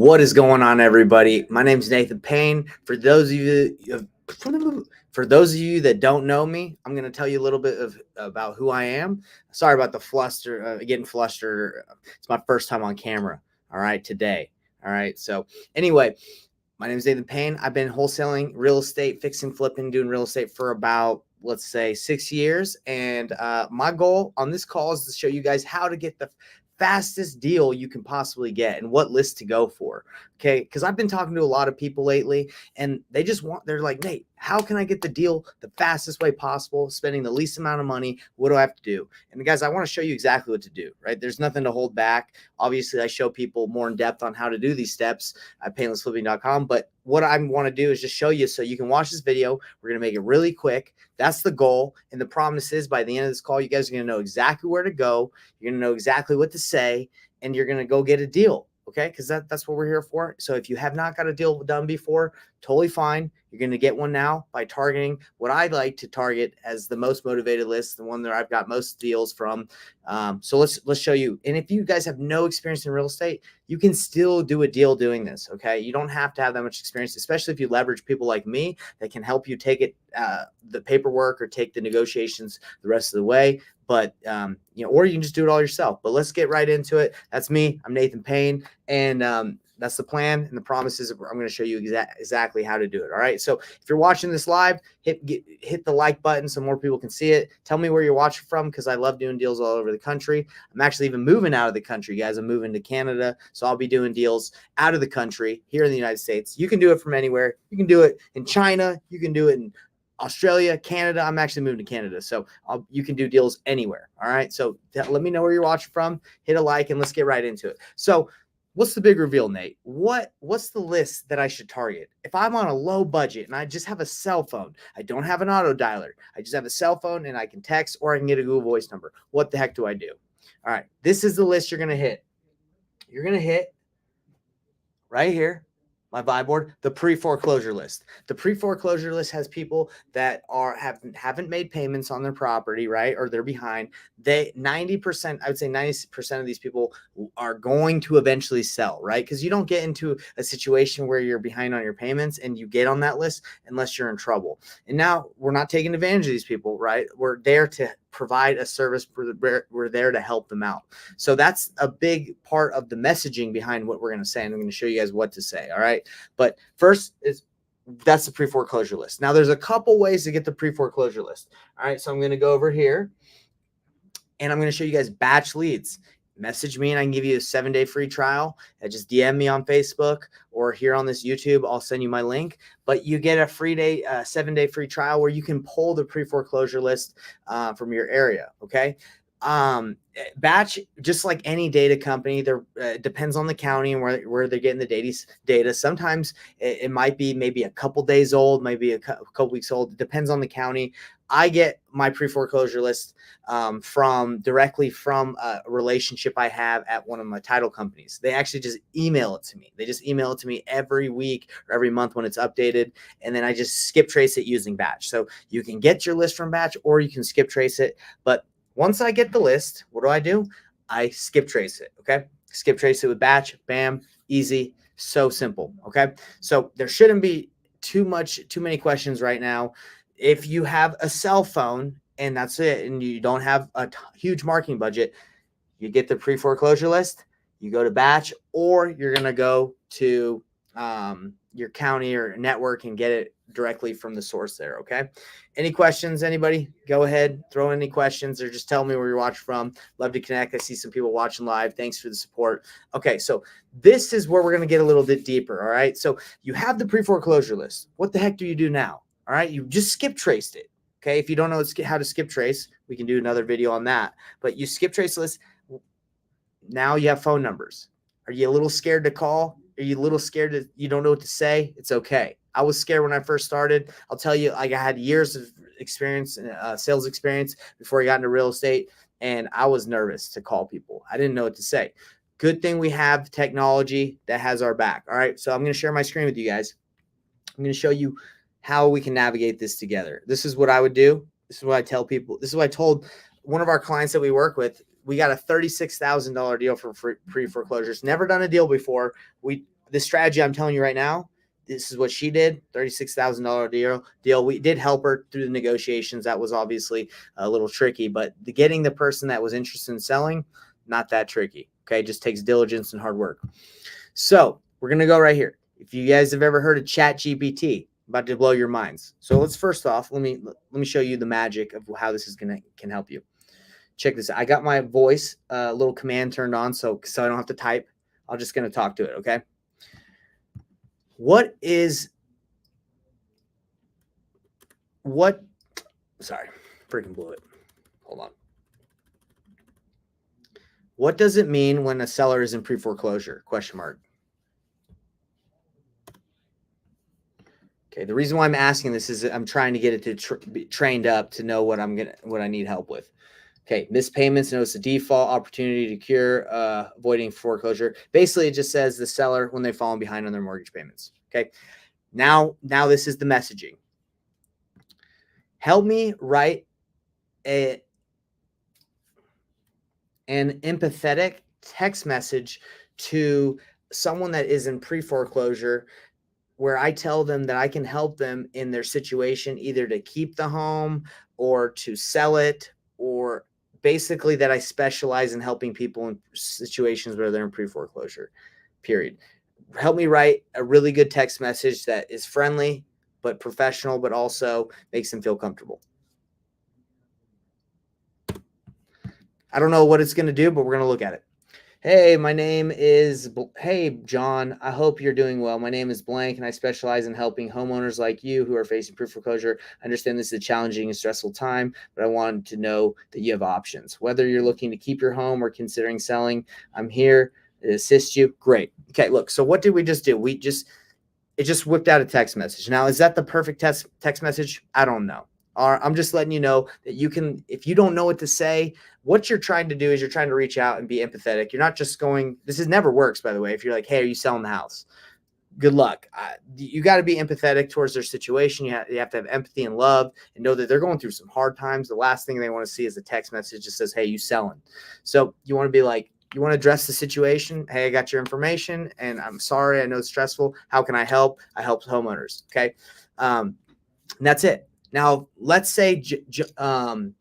What is going on, everybody? My name is Nathan Payne. For those of you that don't know me, I'm going to tell you a little bit about who I am. Sorry about the fluster, getting flustered. It's my first time on camera. All right, today. All right. So anyway, my name is Nathan Payne. I've been wholesaling real estate, fixing, flipping, doing real estate for about, let's say, 6 years. And my goal on this call is to show you guys how to get the fastest deal you can possibly get and what list to go for. Okay. Because I've been talking to a lot of people lately and they're like, Nate, how can I get the deal the fastest way possible, spending the least amount of money? What do I have to do? And guys, I want to show you exactly what to do, right? There's nothing to hold back. Obviously, I show people more in depth on how to do these steps at painlessflipping.com. But what I want to do is just show you so you can watch this video. We're going to make it really quick. That's the goal. And the promise is by the end of this call, you guys are going to know exactly where to go. You're going to know exactly what to say, and you're going to go get a deal. Okay. Because that's what we're here for. So if you have not got a deal done before, totally fine. You're going to get one now by targeting what I like to target as the most motivated list, the one that I've got most deals from. So let's show you. And if you guys have no experience in real estate, you can still do a deal doing this. Okay. You don't have to have that much experience, especially if you leverage people like me that can help you take it, the paperwork or take the negotiations the rest of the way. But, or you can just do it all yourself. But let's get right into it. That's me. I'm Nathan Payne. And that's the plan. And the promise is I'm going to show you exactly how to do it. All right. So if you're watching this live, hit the like button so more people can see it. Tell me where you're watching from because I love doing deals all over the country. I'm actually even moving out of the country, guys. I'm moving to Canada. So I'll be doing deals out of the country here in the United States. You can do it from anywhere. You can do it in China. You can do it in Australia, Canada. I'm actually moving to Canada. So you can do deals anywhere. All right. So let me know where you're watching from. Hit a like and let's get right into it. So what's the big reveal, Nate? What's the list that I should target? If I'm on a low budget and I just have a cell phone, I don't have an auto dialer. I just have a cell phone and I can text or I can get a Google Voice number. What the heck do I do? All right. This is the list you're going to hit. You're going to hit right here. My vibe board, the pre-foreclosure list. The pre-foreclosure list has people that haven't made payments on their property, right? Or they're behind. 90%, I would say 90% of these people are going to eventually sell, right? Because you don't get into a situation where you're behind on your payments and you get on that list unless you're in trouble. And now we're not taking advantage of these people, right? We're there to provide a service. We're there to help them out. So that's a big part of the messaging behind what we're going to say. And I'm going to show you guys what to say. All right. But first that's the pre-foreclosure list. Now there's a couple ways to get the pre-foreclosure list. All right. So I'm going to go over here and I'm going to show you guys batch leads. Message me and I can give you a 7-day free trial. Just DM me on Facebook or here on this YouTube. I'll send you my link. But you get a free 7-day free trial where you can pull the pre-foreclosure list from your area. Okay. Batch, just like any data company, there depends on the county and where they're getting the data. Sometimes it might be maybe a couple days old, maybe a couple weeks old. It depends on the county. I get my pre-foreclosure list directly from a relationship I have at one of my title companies. They actually just email it to me. They just email it to me every week or every month when it's updated. And then I just skip trace it using Batch. So you can get your list from Batch or you can skip trace it. But once I get the list, what do? I skip trace it. Okay. Skip trace it with Batch. Bam. Easy. So simple. Okay. So there shouldn't be too many questions right now. If you have a cell phone and that's it, and you don't have a huge marketing budget, you get the pre-foreclosure list, you go to Batch, or you're going to go to your county or network and get it directly from the source there. Okay. Any questions, anybody? Go ahead, throw in any questions or just tell me where you're watching from. Love to connect. I see some people watching live. Thanks for the support. Okay. So this is where we're going to get a little bit deeper. All right. So you have the pre-foreclosure list. What the heck do you do now? All right. You just skip traced it. Okay. If you don't know how to skip trace, we can do another video on that, but you skip trace list. Now you have phone numbers. Are you a little scared to call? Are you a little scared that you don't know what to say? It's okay. I was scared when I first started. I'll tell you, I had years of experience, sales experience before I got into real estate. And I was nervous to call people. I didn't know what to say. Good thing we have technology that has our back. All right. So I'm going to share my screen with you guys. I'm going to show you how we can navigate this together. This is what I would do. This is what I tell people. This is what I told one of our clients that we work with. We got a $36,000 deal for pre-foreclosures. Never done a deal before. We this strategy I'm telling you right now, this is what she did. $36,000 deal. We did help her through the negotiations. That was obviously a little tricky, but getting the person that was interested in selling, not that tricky. Okay, it just takes diligence and hard work. So we're gonna go right here. If you guys have ever heard of Chat GPT, about to blow your minds. So let's first off, let me show you the magic of how this is can help you. Check this out. I got my voice little command turned on, so I don't have to type. I'm just gonna talk to it. Okay. Sorry, freaking blew it. Hold on. What does it mean when a seller is in pre-foreclosure? Question mark. Okay, the reason why I'm asking this is I'm trying to get it to be trained up to know what I need help with. Okay, missed payments, notice a default, opportunity to cure, avoiding foreclosure. Basically, it just says the seller when they've fallen behind on their mortgage payments. Okay, now this is the messaging. Help me write an empathetic text message to someone that is in pre-foreclosure, where I tell them that I can help them in their situation, either to keep the home or to sell it, or basically that I specialize in helping people in situations where they're in pre-foreclosure, period. Help me write a really good text message that is friendly, but professional, but also makes them feel comfortable. I don't know what it's going to do, but we're going to look at it. Hey, hey, John, I hope you're doing well. My name is blank, and I specialize in helping homeowners like you who are facing pre-foreclosure. I understand this is a challenging and stressful time, but I wanted to know that you have options. Whether you're looking to keep your home or considering selling, I'm here to assist you. Great. Okay, look, so what did we just do? It just whipped out a text message. Now, is that the perfect text message? I don't know. I'm just letting you know that you can, if you don't know what to say, what you're trying to do is you're trying to reach out and be empathetic. You're not just never works, by the way. If you're like, hey, are you selling the house? Good luck. You got to be empathetic towards their situation. You have to have empathy and love and know that they're going through some hard times. The last thing they want to see is a text message that says, hey, you selling? So you want to be like, you want to address the situation. Hey, I got your information and I'm sorry. I know it's stressful. How can I help? I help homeowners. Okay. And that's it. Now, let's say John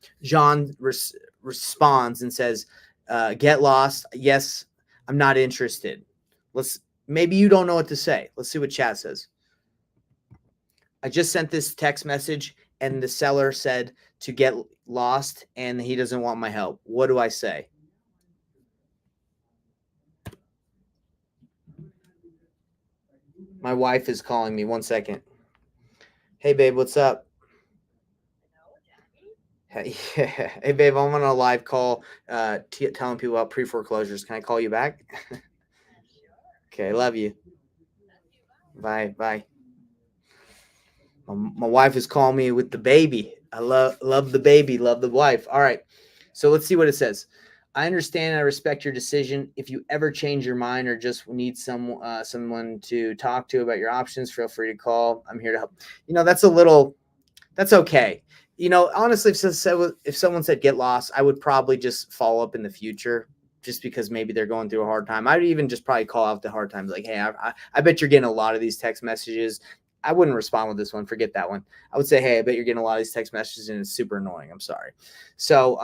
responds and says, get lost. Yes, I'm not interested. Maybe you don't know what to say. Let's see what chat says. I just sent this text message and the seller said to get lost and he doesn't want my help. What do I say? My wife is calling me. 1 second. Hey, babe, what's up? Hey, babe, I'm on a live call telling people about pre-foreclosures. Can I call you back? Okay, love you. Bye. My wife is calling me with the baby. I love the baby, love the wife. All right, so let's see what it says. I understand and I respect your decision. If you ever change your mind or just need someone to talk to about your options, feel free to call. I'm here to help. That's okay. Honestly, if someone said get lost, I would probably just follow up in the future, just because maybe they're going through a hard time. I'd even just probably call out the hard times. Like, hey, I bet you're getting a lot of these text messages. I wouldn't respond with this one. Forget that one. I would say, hey, I bet you're getting a lot of these text messages and it's super annoying. I'm sorry. So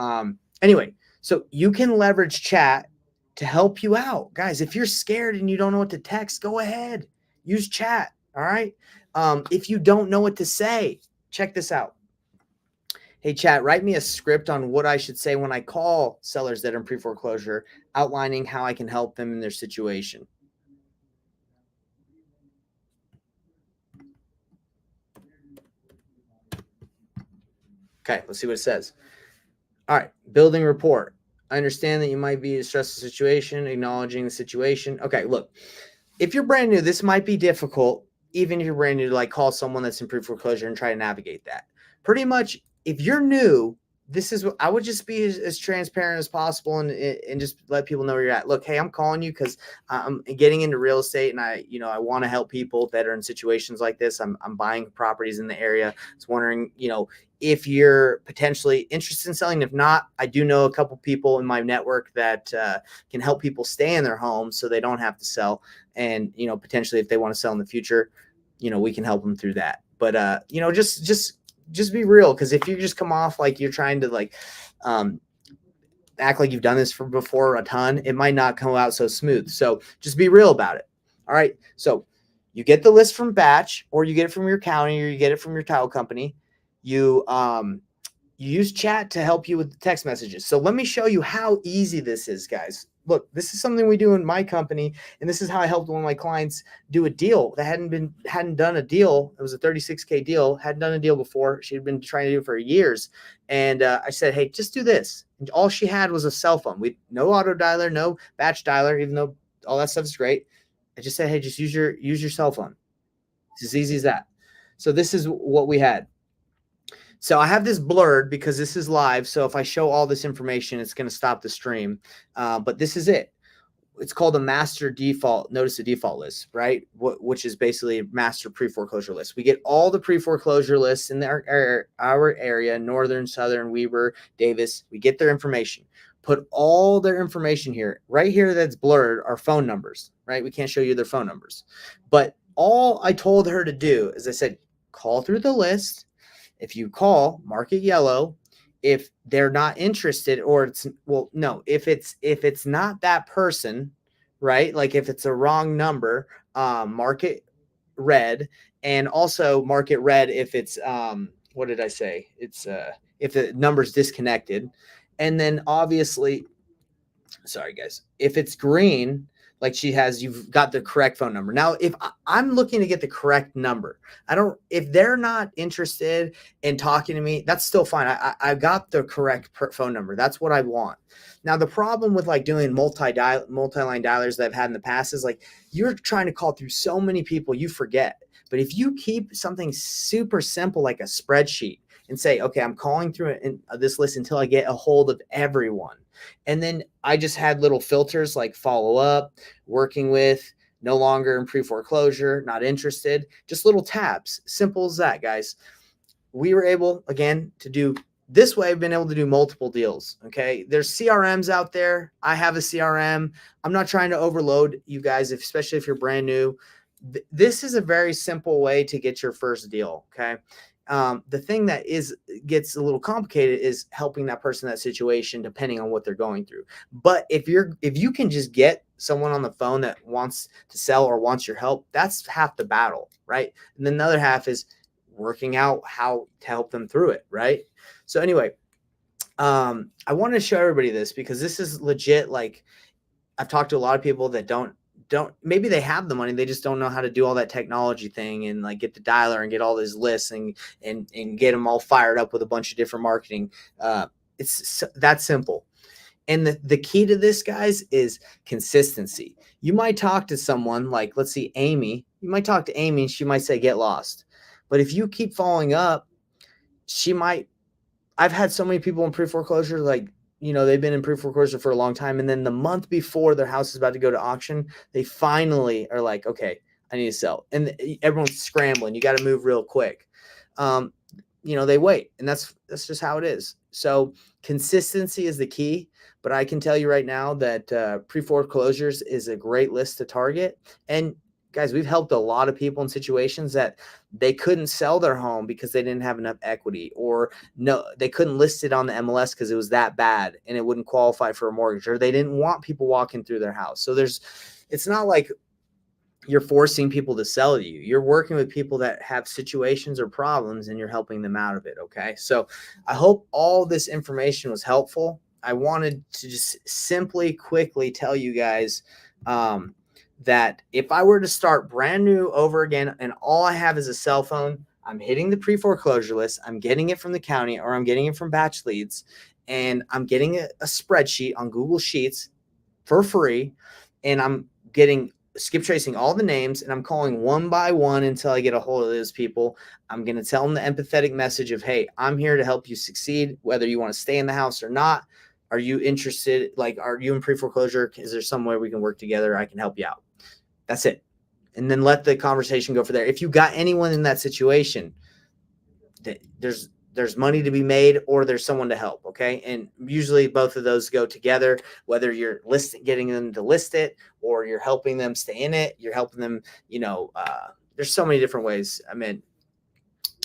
anyway, so you can leverage chat to help you out. Guys, if you're scared and you don't know what to text, go ahead. Use chat. All right. If you don't know what to say, check this out. Hey, chat, write me a script on what I should say when I call sellers that are in pre-foreclosure, outlining how I can help them in their situation. Okay, let's see what it says. All right, building rapport. I understand that you might be in a stressful situation, acknowledging the situation. Okay, look, if you're brand new, this might be difficult, even if you're brand new, to like call someone that's in pre-foreclosure and try to navigate that. Pretty much, if you're new, this is what I would just be as transparent as possible and just let people know where you're at. Look, hey, I'm calling you because I'm getting into real estate and I want to help people that are in situations like this. I'm buying properties in the area. I was wondering, if you're potentially interested in selling. If not, I do know a couple people in my network that can help people stay in their homes so they don't have to sell. And, potentially if they want to sell in the future, we can help them through that. But, just be real. Cause if you just come off like you're trying to like, act like you've done this for before a ton, it might not come out so smooth. So just be real about it. All right. So you get the list from batch, or you get it from your county, or you get it from your title company. You use chat to help you with the text messages. So let me show you how easy this is, guys. Look, this is something we do in my company, and this is how I helped one of my clients do a deal that hadn't done a deal. It was a 36K deal, hadn't done a deal before. She'd been trying to do it for years. And I said, hey, just do this. And all she had was a cell phone. No auto dialer, no batch dialer, even though all that stuff is great. I just said, hey, just use your cell phone. It's as easy as that. So this is what we had. So I have this blurred because this is live. So if I show all this information, it's going to stop the stream. But this is it. It's called a master default, notice the default list, right? Which is basically a master pre-foreclosure list. We get all the pre-foreclosure lists in our area, Northern, Southern, Weber, Davis. We get their information. Put all their information here. Right here that's blurred are phone numbers, right? We can't show you their phone numbers. But all I told her to do is I said, call through the list. If you call, mark it yellow. If they're not interested, or if it's not that person, right? Like if it's a wrong number, mark it red, and also mark it red if it's what did I say? It's if the number's disconnected. And then obviously, sorry guys, if it's green, like you've got the correct phone number. Now, if I'm looking to get the correct number, if they're not interested in talking to me, that's still fine. I got the correct phone number. That's what I want. Now, the problem with like doing multi-line dialers that I've had in the past is like, you're trying to call through so many people, you forget. But if you keep something super simple, like a spreadsheet, and say, okay, I'm calling through this list until I get a hold of everyone. And then I just had little filters like follow up, working with, no longer in pre-foreclosure, not interested, just little tabs. Simple as that, guys. We were able, again, to do this way. I've been able to do multiple deals. Okay. There's CRMs out there. I have a CRM. I'm not trying to overload you guys, especially if you're brand new. This is a very simple way to get your first deal. Okay. The thing that gets a little complicated is helping that person, that situation, depending on what they're going through. But if you can just get someone on the phone that wants to sell or wants your help, that's half the battle, right? And then the other half is working out how to help them through it, right? So anyway, I wanted to show everybody this because this is legit. Like, I've talked to a lot of people that don't maybe they have the money, they just don't know how to do all that technology thing and like get the dialer and get all these lists and get them all fired up with a bunch of different marketing. It's that simple. And the key to this, guys, is consistency. You might talk to someone like, let's see, Amy. You might talk to Amy and she might say, get lost. But if you keep following up, I've had so many people in pre-foreclosure, like, they've been in pre-foreclosure for a long time. And then the month before their house is about to go to auction, they finally are like, okay, I need to sell. And everyone's scrambling. You got to move real quick. They wait, and that's just how it is. So consistency is the key. But I can tell you right now that pre-foreclosures is a great list to target. And guys, we've helped a lot of people in situations that they couldn't sell their home because they didn't have enough equity, or they couldn't list it on the MLS because it was that bad and it wouldn't qualify for a mortgage, or they didn't want people walking through their house. So it's not like you're forcing people to sell to you. You're working with people that have situations or problems and you're helping them out of it. Okay. So I hope all this information was helpful. I wanted to just simply quickly tell you guys, that if I were to start brand new over again and all I have is a cell phone, I'm hitting the pre-foreclosure list, I'm getting it from the county, or I'm getting it from batch leads, and I'm getting a spreadsheet on Google Sheets for free, and I'm skip tracing all the names, and I'm calling one by one until I get a hold of those people. I'm going to tell them the empathetic message of, hey, I'm here to help you succeed, whether you want to stay in the house or not. Are you interested? Like, are you in pre-foreclosure? Is there some way we can work together? I can help you out. That's it. And then let the conversation go from there. If you got anyone in that situation, there's money to be made or there's someone to help. Okay. And usually both of those go together, whether you're getting them to list it, or you're helping them stay in it, you're helping them, there's so many different ways. I mean,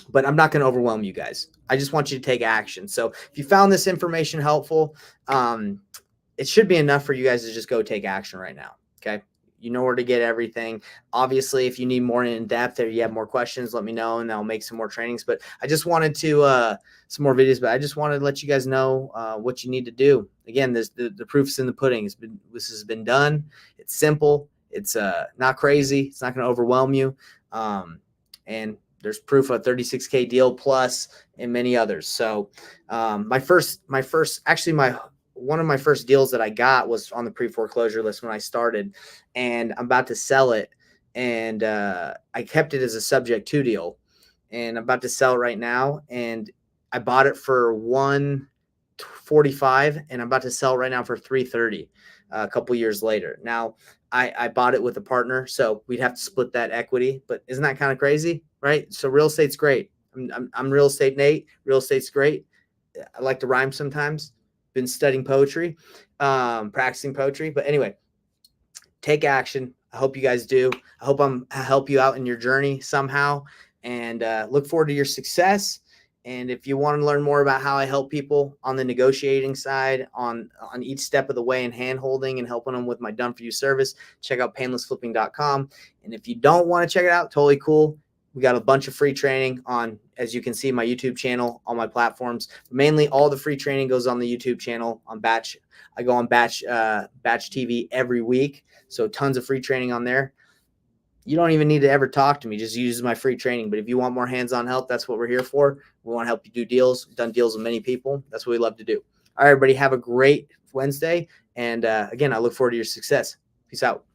but I'm not going to overwhelm you guys. I just want you to take action. So if you found this information helpful, it should be enough for you guys to just go take action right now. Okay. You know where to get everything. Obviously, if you need more in depth or you have more questions, let me know and I'll make some more trainings. But I just wanted to, some more videos, but I just wanted to let you guys know what you need to do. Again, the proof's in the pudding. This has been done. It's simple. It's not crazy. It's not going to overwhelm you. And there's proof of 36K deal plus and many others. So one of my first deals that I got was on the pre-foreclosure list when I started, and I'm about to sell it. And I kept it as a subject to deal, and I'm about to sell it right now. And I bought it for $145 and I'm about to sell right now for $330 a couple years later. Now I bought it with a partner, so we'd have to split that equity, but isn't that kind of crazy? Right? So real estate's great. I'm real estate Nate. Real estate's great. I like to rhyme sometimes. Been studying poetry, practicing poetry. But anyway, take action. I hope you guys do. I hope I help you out in your journey somehow, and look forward to your success. And if you want to learn more about how I help people on the negotiating side, on each step of the way, and hand holding and helping them with my done for you service, check out painlessflipping.com. And if you don't want to check it out, totally cool. We got a bunch of free training on, as you can see, my YouTube channel, on my platforms. Mainly all the free training goes on the YouTube channel on Batch. I go on Batch TV every week. So tons of free training on there. You don't even need to ever talk to me. Just use my free training. But if you want more hands-on help, that's what we're here for. We want to help you do deals. We've done deals with many people. That's what we love to do. All right, everybody, have a great Wednesday. And again, I look forward to your success. Peace out.